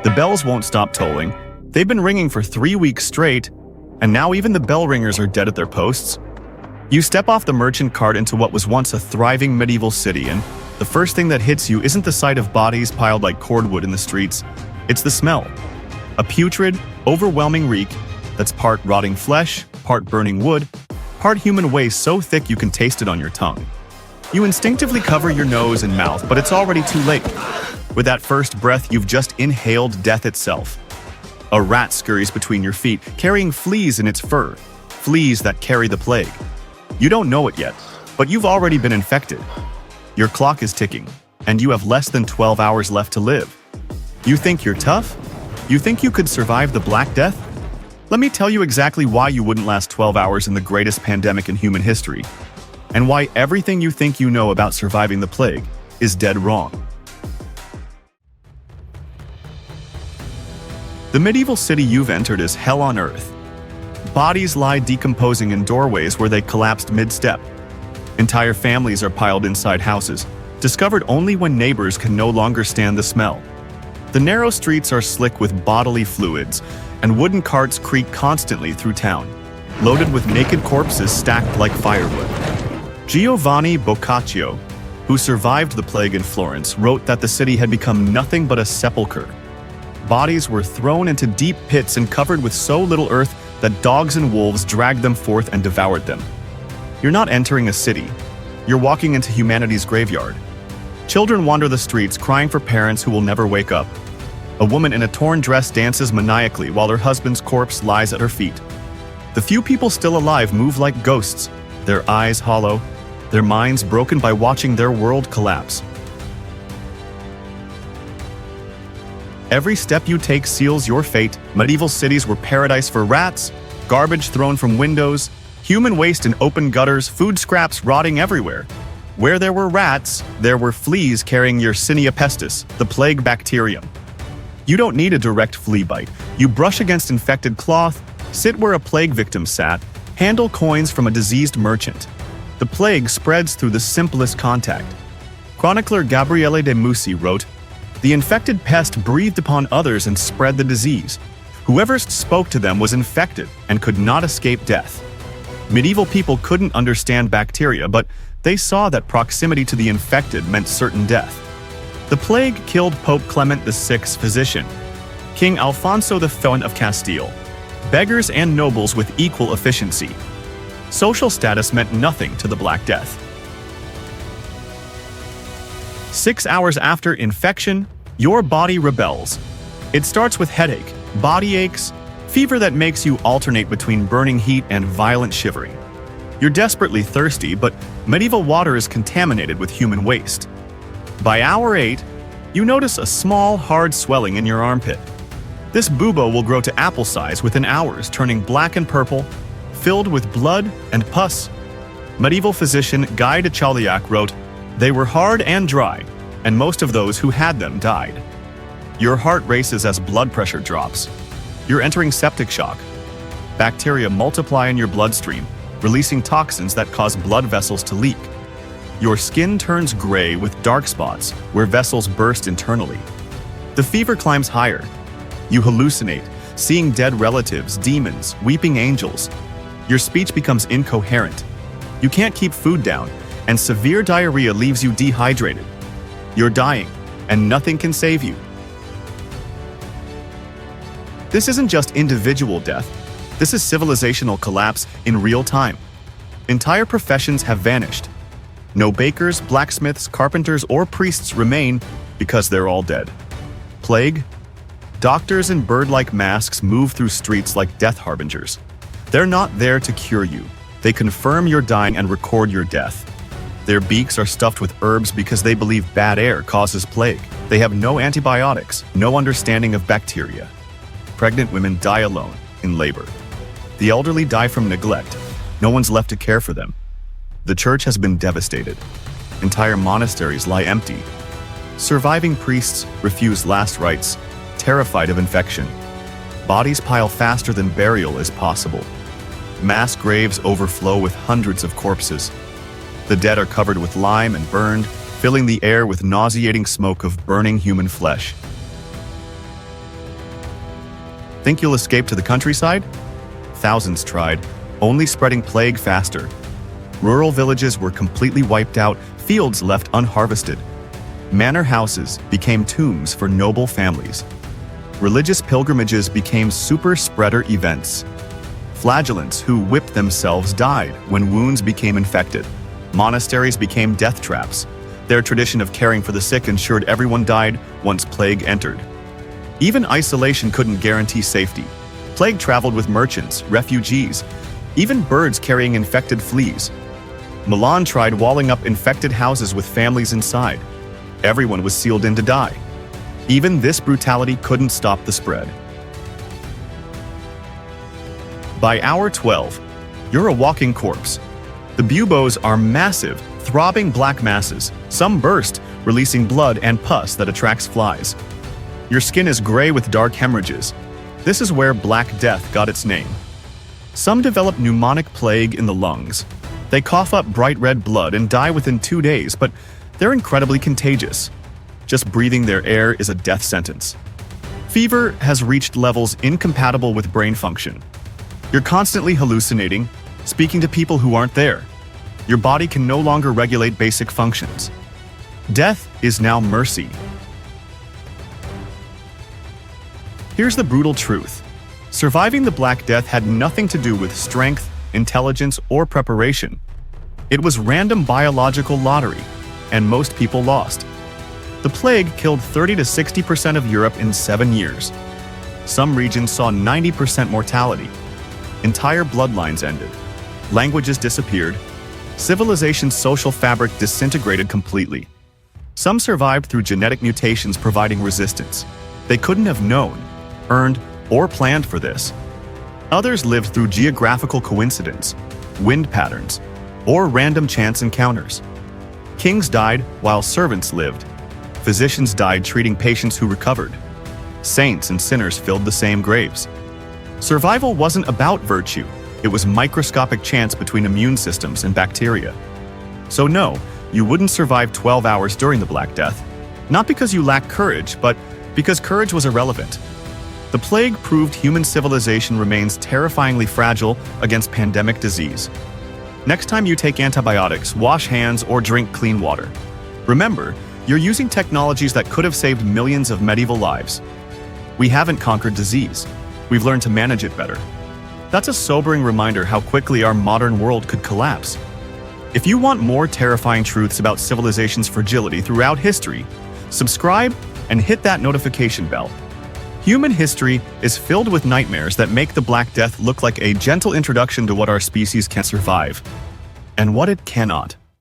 The bells won't stop tolling. They've been ringing for 3 weeks straight, and now even the bell ringers are dead at their posts. You step off the merchant cart into what was once a thriving medieval city, and the first thing that hits you isn't the sight of bodies piled like cordwood in the streets. It's the smell. A putrid, overwhelming reek that's part rotting flesh, part burning wood, part human waste so thick you can taste it on your tongue. You instinctively cover your nose and mouth, but it's already too late. With that first breath, you've just inhaled death itself. A rat scurries between your feet, carrying fleas in its fur, fleas that carry the plague. You don't know it yet, but you've already been infected. Your clock is ticking, and you have less than 12 hours left to live. You think you're tough? You think you could survive the Black Death? Let me tell you exactly why you wouldn't last 12 hours in the greatest pandemic in human history, and why everything you think you know about surviving the plague is dead wrong. The medieval city you've entered is hell on earth. Bodies lie decomposing in doorways where they collapsed mid-step. Entire families are piled inside houses, discovered only when neighbors can no longer stand the smell. The narrow streets are slick with bodily fluids, and wooden carts creak constantly through town, loaded with naked corpses stacked like firewood. Giovanni Boccaccio, who survived the plague in Florence, wrote that the city had become nothing but a sepulchre. Bodies were thrown into deep pits and covered with so little earth that dogs and wolves dragged them forth and devoured them. You're not entering a city. You're walking into humanity's graveyard. Children wander the streets crying for parents who will never wake up. A woman in a torn dress dances maniacally while her husband's corpse lies at her feet. The few people still alive move like ghosts, their eyes hollow, their minds broken by watching their world collapse. Every step you take seals your fate. Medieval cities were paradise for rats, garbage thrown from windows, human waste in open gutters, food scraps rotting everywhere. Where there were rats, there were fleas carrying Yersinia pestis, the plague bacterium. You don't need a direct flea bite. You brush against infected cloth, sit where a plague victim sat, handle coins from a diseased merchant. The plague spreads through the simplest contact. Chronicler Gabriele de Mussi wrote, "The infected pest breathed upon others and spread the disease. Whoever spoke to them was infected and could not escape death." Medieval people couldn't understand bacteria, but they saw that proximity to the infected meant certain death. The plague killed Pope Clement VI's physician, King Alfonso V of Castile, beggars and nobles with equal efficiency. Social status meant nothing to the Black Death. 6 hours after infection, your body rebels. It starts with headache, body aches, fever that makes you alternate between burning heat and violent shivering. You're desperately thirsty, but medieval water is contaminated with human waste. By hour 8, you notice a small, hard swelling in your armpit. This bubo will grow to apple size within hours, turning black and purple, filled with blood and pus. Medieval physician Guy de Chauliac wrote, "They were hard and dry, and most of those who had them died." Your heart races as blood pressure drops. You're entering septic shock. Bacteria multiply in your bloodstream, releasing toxins that cause blood vessels to leak. Your skin turns gray with dark spots where vessels burst internally. The fever climbs higher. You hallucinate, seeing dead relatives, demons, weeping angels. Your speech becomes incoherent. You can't keep food down, and severe diarrhea leaves you dehydrated. You're dying, and nothing can save you. This isn't just individual death. This is civilizational collapse in real time. Entire professions have vanished. No bakers, blacksmiths, carpenters, or priests remain because they're all dead. Plague? Doctors in bird-like masks move through streets like death harbingers. They're not there to cure you. They confirm you're dying and record your death. Their beaks are stuffed with herbs because they believe bad air causes plague. They have no antibiotics, no understanding of bacteria. Pregnant women die alone in labor. The elderly die from neglect. No one's left to care for them. The church has been devastated. Entire monasteries lie empty. Surviving priests refuse last rites, terrified of infection. Bodies pile faster than burial is possible. Mass graves overflow with hundreds of corpses. The dead are covered with lime and burned, filling the air with nauseating smoke of burning human flesh. Think you'll escape to the countryside? Thousands tried, only spreading plague faster. Rural villages were completely wiped out, fields left unharvested. Manor houses became tombs for noble families. Religious pilgrimages became super-spreader events. Flagellants who whipped themselves died when wounds became infected. Monasteries became death traps. Their tradition of caring for the sick ensured everyone died once plague entered. Even isolation couldn't guarantee safety. Plague traveled with merchants, refugees, even birds carrying infected fleas. Milan tried walling up infected houses with families inside. Everyone was sealed in to die. Even this brutality couldn't stop the spread. By hour 12, you're a walking corpse. The buboes are massive, throbbing black masses. Some burst, releasing blood and pus that attracts flies. Your skin is gray with dark hemorrhages. This is where Black Death got its name. Some develop pneumonic plague in the lungs. They cough up bright red blood and die within 2 days, but they're incredibly contagious. Just breathing their air is a death sentence. Fever has reached levels incompatible with brain function. You're constantly hallucinating, speaking to people who aren't there. Your body can no longer regulate basic functions. Death is now mercy. Here's the brutal truth. Surviving the Black Death had nothing to do with strength, intelligence, or preparation. It was random biological lottery, and most people lost. The plague killed 30 to 60% of Europe in 7 years. Some regions saw 90% mortality. Entire bloodlines ended. Languages disappeared. Civilization's social fabric disintegrated completely. Some survived through genetic mutations providing resistance. They couldn't have known, earned, or planned for this. Others lived through geographical coincidence, wind patterns, or random chance encounters. Kings died while servants lived. Physicians died treating patients who recovered. Saints and sinners filled the same graves. Survival wasn't about virtue. It was microscopic chance between immune systems and bacteria. So no, you wouldn't survive 12 hours during the Black Death. Not because you lacked courage, but because courage was irrelevant. The plague proved human civilization remains terrifyingly fragile against pandemic disease. Next time you take antibiotics, wash hands, or drink clean water. Remember, you're using technologies that could have saved millions of medieval lives. We haven't conquered disease. We've learned to manage it better. That's a sobering reminder how quickly our modern world could collapse. If you want more terrifying truths about civilization's fragility throughout history, subscribe and hit that notification bell. Human history is filled with nightmares that make the Black Death look like a gentle introduction to what our species can survive and what it cannot.